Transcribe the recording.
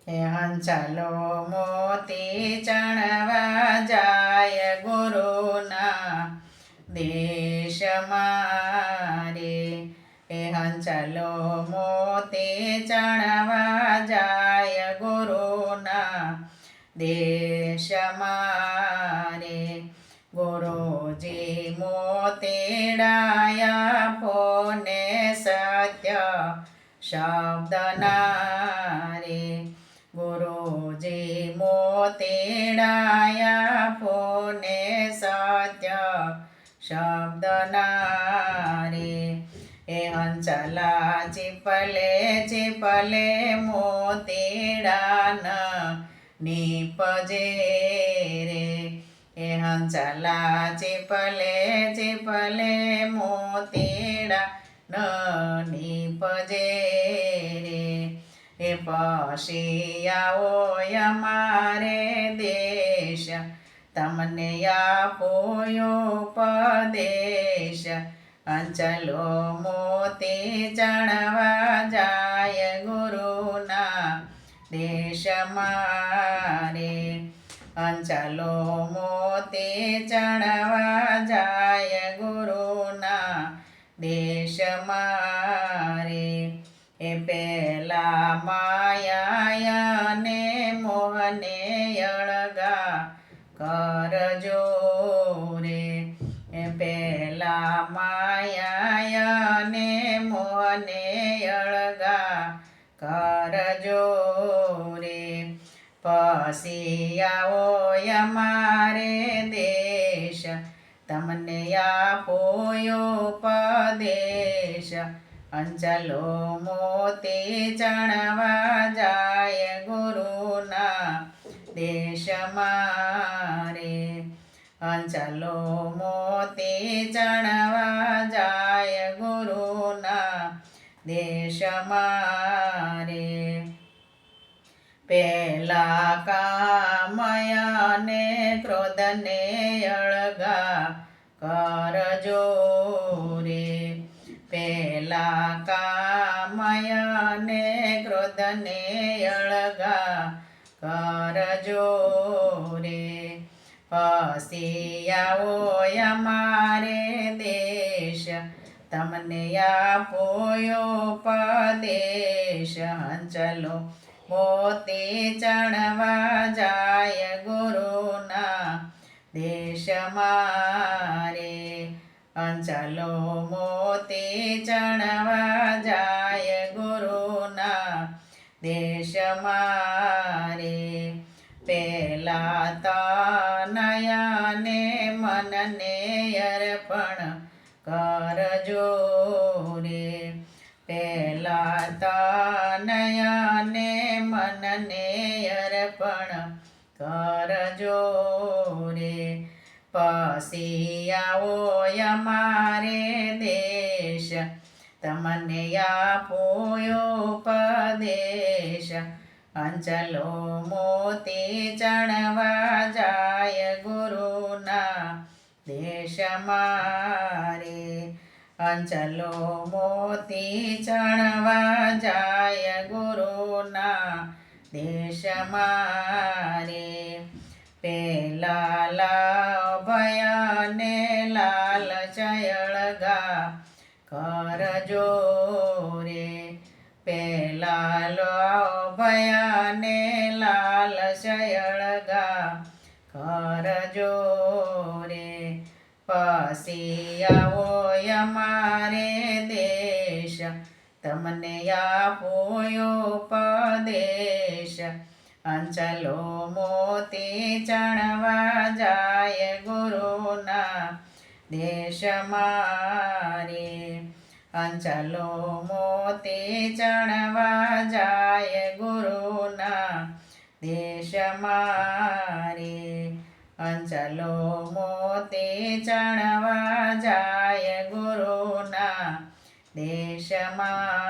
હે હંચાલો મોતી ચણવા જાય ગુરુના દેશમાં રે. હે હંચાલો મોતી ચણવા જાય ગુરુના દેશમાં રે. ગુરુજી મોતીડાયા ફોને સત્ય શબ્દના રે. ગુરુજી મોતીડાયા ફોને સત્ય શબ્દના રે. એ હંચલા ચીપલે મોતીડાન નીપજે રે. એ હંચલા ચીપલે મોતીડા નીપજે રે. એ પછી આવો અમારે દેશ તમને આપો ઉપદેશ. અંચલો મોતી ચણવા જાય ગુરુના દેશમાં રે. અંચલો મોતી ચણવા જાય ગુરુના દેશમાં રે. એ પેલા માયાને મોહને અળગા કરજો રે. એ પેલા માયાને મોહને અળગા કરજો રે. પછી આવો અમારે દેશ તમને આપો ઉપદેશ. અંચલો મોતી ચણવા જાય ગુરુના દેશમાં રે. અંચલો મોતી ચણવા જાય ગુરુના દેશમાં રે. પેલા કામયને ક્રોધને અળગા કરજો રે. પેલા કામયને ક્રોધને અળગા કરજો રે. પછી આવો અમારે દેશ તમને આપો ઉપદેશ. હંચલો મોતી ચણવા જાય ગુરુના દેશમાં રે. અંચલો મોતી ચણવા જાય ગુરુના દેશમાં રે. પેલા તનયને મનને અર્પણ કરજો રે. પેલા તનયને મનને અર્પણ કરજો રે. પછી આવો અમારે દેશ તમને આપો ઉપદેશ. અંચલો મોતી ચણવા જાય ગુરુના દેશમાં રે. અંચલો મોતી ચણવા જાય ગુરુના દેશમાં રે. પેલા લાભયને લાલચ અળગા કરજો રે. પેલા લાભયને લાલચ અળગા કરજો રે. પછી આવો અમારે દેશ તમને આપો ઉપદેશ. અંચલો મોતી ચણવા જાય ગુરુના દેશમાં રે. અંચલો મોતી ચણવા જાય ગુરુના દેશમાં રે. અંચલો મોતી ચણવા જાય ગુરુના દેશમાં